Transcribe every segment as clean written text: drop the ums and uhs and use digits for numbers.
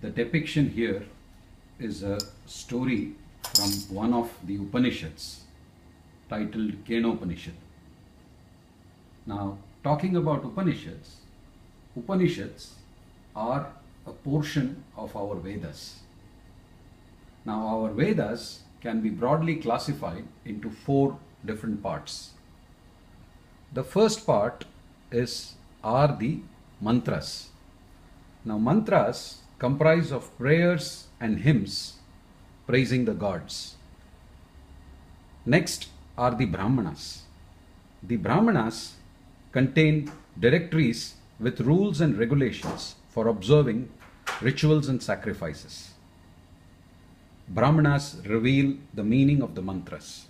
The depiction here is a story from one of the Upanishads titled Kenopanishad. Now, talking about Upanishads, Upanishads are a portion of our Vedas. Now, our Vedas can be broadly classified into 4 different parts. The first part are the mantras. Now, mantras comprise of prayers and hymns praising the gods. Next are the Brahmanas. The Brahmanas contain directories with rules and regulations for observing rituals and sacrifices. Brahmanas reveal the meaning of the mantras.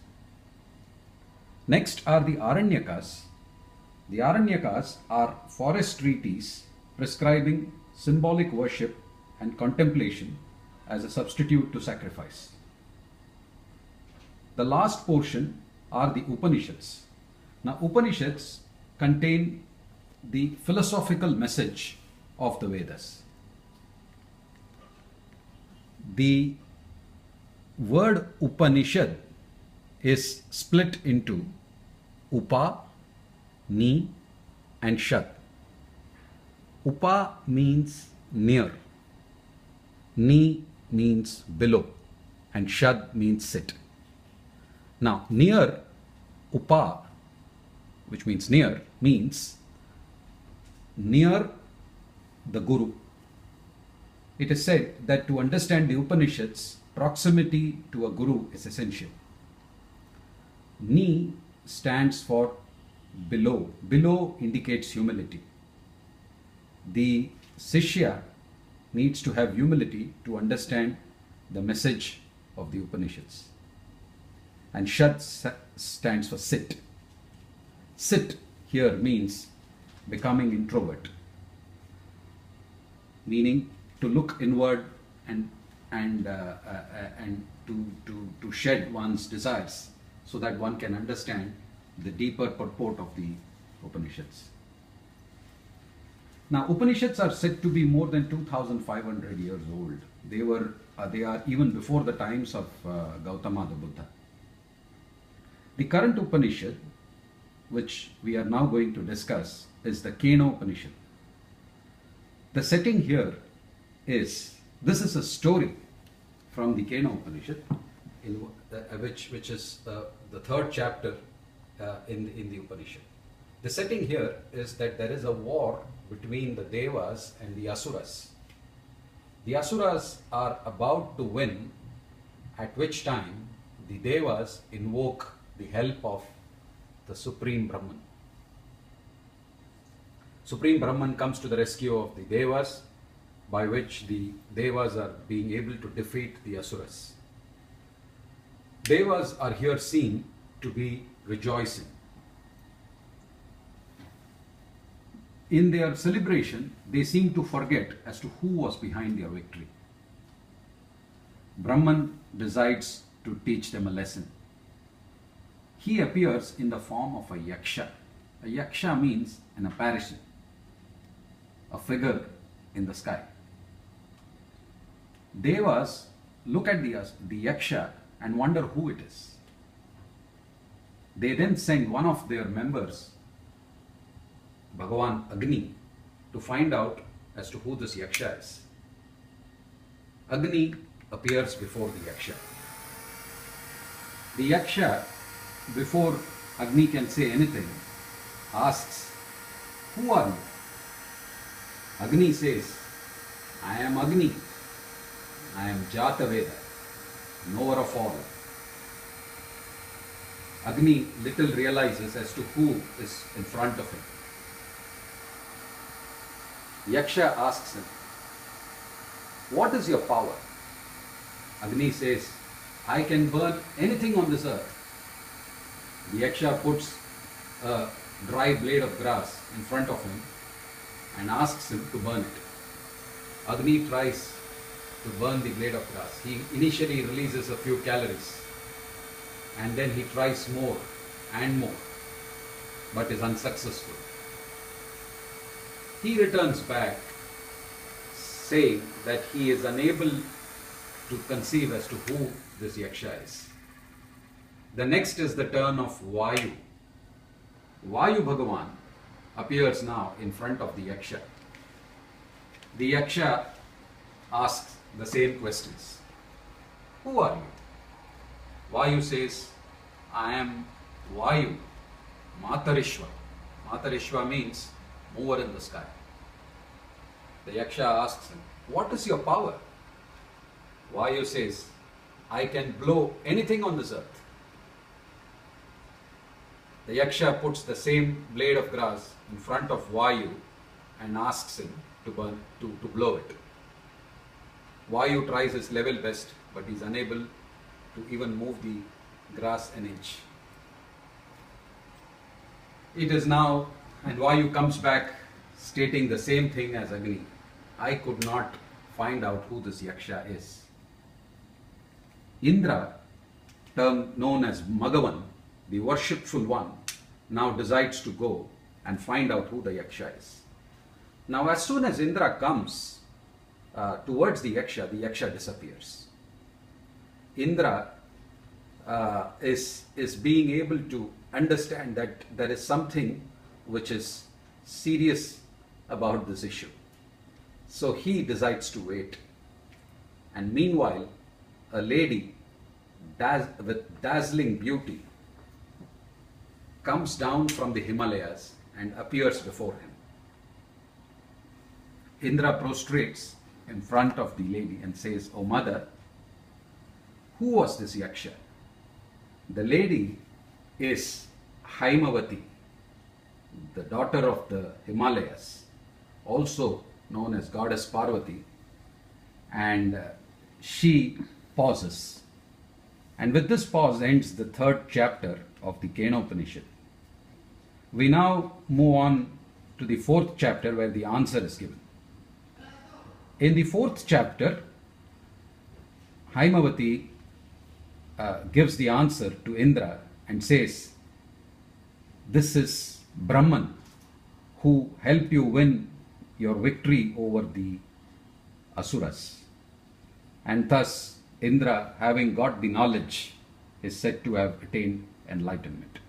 Next are the Aranyakas. The Aranyakas are forest treatises prescribing symbolic worship and contemplation as a substitute to sacrifice. The last portion are the Upanishads. Now, Upanishads contain the philosophical message of the Vedas. The word Upanishad is split into Upa, Ni and Shad. Upa means near, Ni means below and Shad means sit. Now, near Upa, which means near, means near the Guru. It is said that to understand the Upanishads, proximity to a Guru is essential. Ni stands for below. Below indicates humility. The Sishya needs to have humility to understand the message of the Upanishads. And Shad stands for sit. Sit here means becoming introvert, meaning to look inward and to shed one's desires so that one can understand the deeper purport of the Upanishads. Now, Upanishads are said to be more than 2,500 years old. They are even before the times of Gautama the Buddha. The current Upanishad, which we are now going to discuss, is the Kenopanishad. The setting here is, this is a story from the Kenopanishad, which is the 3rd chapter in the Upanishad. The setting here is that there is a war between the Devas and the Asuras. The Asuras are about to win, at which time the Devas invoke the help of the Supreme Brahman. Supreme Brahman comes to the rescue of the Devas, by which the Devas are being able to defeat the Asuras. Devas are here seen to be rejoicing. In their celebration, they seem to forget as to who was behind their victory. Brahman decides to teach them a lesson. He appears in the form of a yaksha. A yaksha means an apparition, a figure in the sky. Devas look at the yaksha and wonder who it is. They then send one of their members, Bhagavan Agni, to find out as to who this yaksha is. Agni appears before the yaksha. The yaksha, before Agni can say anything, asks, "Who are you?" Agni says, "I am Agni. I am Jataveda, knower of all." Agni little realizes as to who is in front of him. Yaksha asks him, "What is your power?" Agni says, "I can burn anything on this earth." The Yaksha puts a dry blade of grass in front of him and asks him to burn it. Agni tries to burn the blade of grass. He initially releases a few calories and then he tries more and more, but is unsuccessful. He returns back saying that he is unable to conceive as to who this Yaksha is. The next is the turn of Vayu. Vayu Bhagavan appears now in front of the Yaksha. The Yaksha asks the same questions. Who are you? Vayu says, I am Vayu, Matarishwa. Matarishwa means mover in the sky. The Yaksha asks him, what is your power? Vayu says, I can blow anything on this earth. The Yaksha puts the same blade of grass in front of Vayu and asks him to blow it. Vayu tries his level best, but he is unable to even move the grass an inch. It is now, and Vayu comes back stating the same thing as Agni. I could not find out who this Yaksha is. Indra, term known as Magavan, the worshipful one, now decides to go and find out who the Yaksha is. Now as soon as Indra comes towards the Yaksha disappears. Indra is being able to understand that there is something which is serious about this issue. So he decides to wait. And meanwhile, a lady with dazzling beauty comes down from the Himalayas and appears before him. Indra prostrates in front of the lady and says, O mother, who was this Yaksha? The lady is Haimavati, the daughter of the Himalayas, also known as goddess Parvati, and she pauses. And with this pause ends the third chapter of the Kenopanishad. We now move on to the fourth chapter where the answer is given. In the fourth chapter, Haimavati gives the answer to Indra and says, this is Brahman who helped you win your victory over the Asuras. And thus, Indra, having got the knowledge, is said to have attained enlightenment.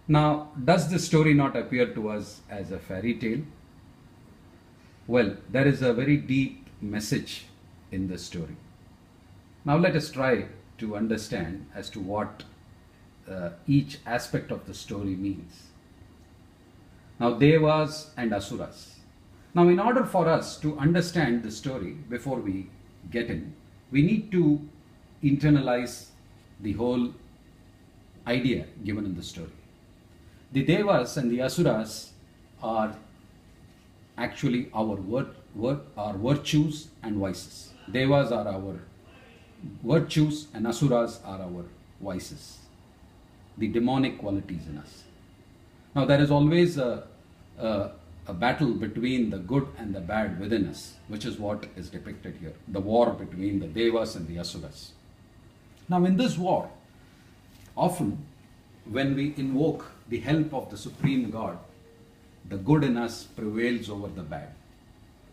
Now, does this story not appear to us as a fairy tale? Well, there is a very deep message in this story. Now, let us try to understand as to what each aspect of the story means. Now, Devas and Asuras. Now, in order for us to understand the story before we get in, we need to internalize the whole idea given in the story. The Devas and the Asuras are actually our virtues and vices. Devas are our virtues and Asuras are our vices, the demonic qualities in us. Now there is always a battle between the good and the bad within us, which is what is depicted here, the war between the Devas and the Asuras. Now in this war, often when we invoke the help of the Supreme God, the good in us prevails over the bad,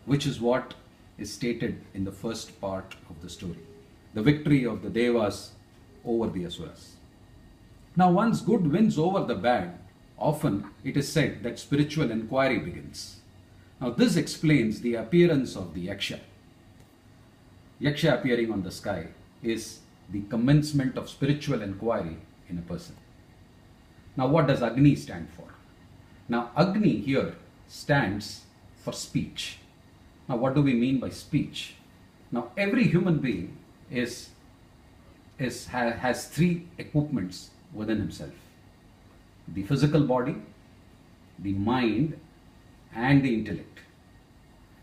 which is what is stated in the first part of the story, the victory of the Devas over the Asuras. Now once good wins over the bad, often it is said that spiritual inquiry begins. Now this explains the appearance of the Yaksha. Yaksha appearing on the sky is the commencement of spiritual inquiry in a person. Now what does Agni stand for? Now Agni here stands for speech. Now what do we mean by speech? Now every human being has three equipments within himself: the physical body, the mind, and the intellect.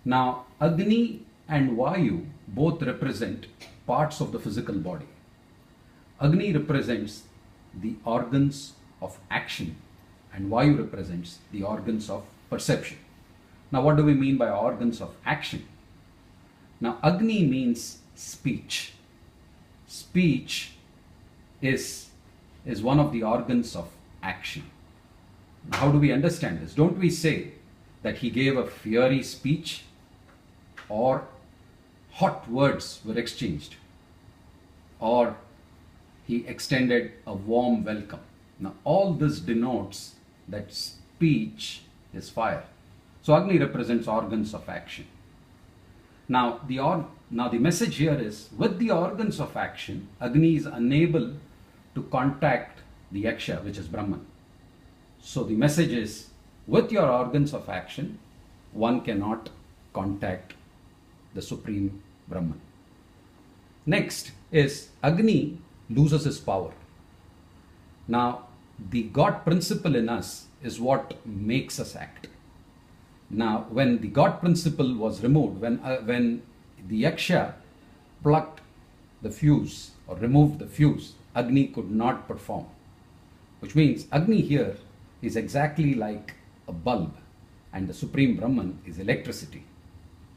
Now Agni and Vayu both represent parts of the physical body. Agni represents the organs of action and Vayu represents the organs of perception. Now what do we mean by organs of action? Now Agni means speech. Speech is one of the organs of action. How do we understand this? Don't we say that he gave a fiery speech? or hot words were exchanged, or he extended a warm welcome. Now all this denotes that speech is fire. So Agni represents organs of action. Now the message here is, with the organs of action, Agni is unable to contact the Yaksha, which is Brahman. So the message is, with your organs of action, one cannot contact the Supreme Brahman. Next is Agni loses his power. Now the God principle in us is what makes us act. Now when the God principle was removed, when the Yaksha plucked the fuse or removed the fuse, Agni could not perform. Which means Agni here is exactly like a bulb, and the Supreme Brahman is electricity.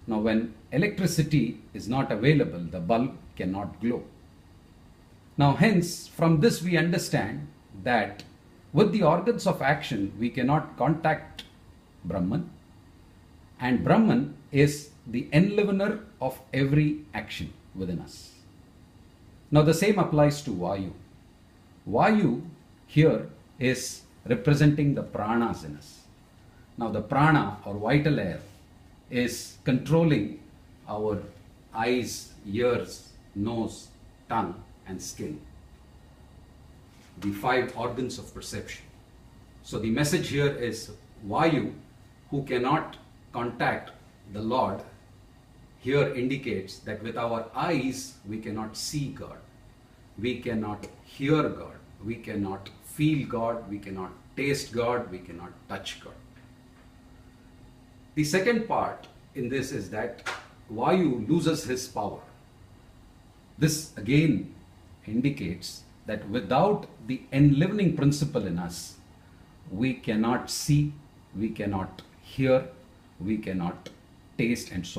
Now when electricity is not available, the bulb cannot glow. Now hence, from this we understand that with the organs of action we cannot contact Brahman, and Brahman is the enlivener of every action within us. Now the same applies to Vayu. Vayu here is representing the pranas in us. Now the prana or vital air is controlling our eyes, ears, nose, tongue and skin, the 5 organs of perception. So the message here is, Vayu, who cannot contact the Lord, here indicates that with our eyes we cannot see God, we cannot hear God, we cannot feel God, we cannot taste God, we cannot touch God. The second part in this is that Vayu loses his power. This again indicates that without the enlivening principle in us, we cannot see, we cannot hear, we cannot taste and so on.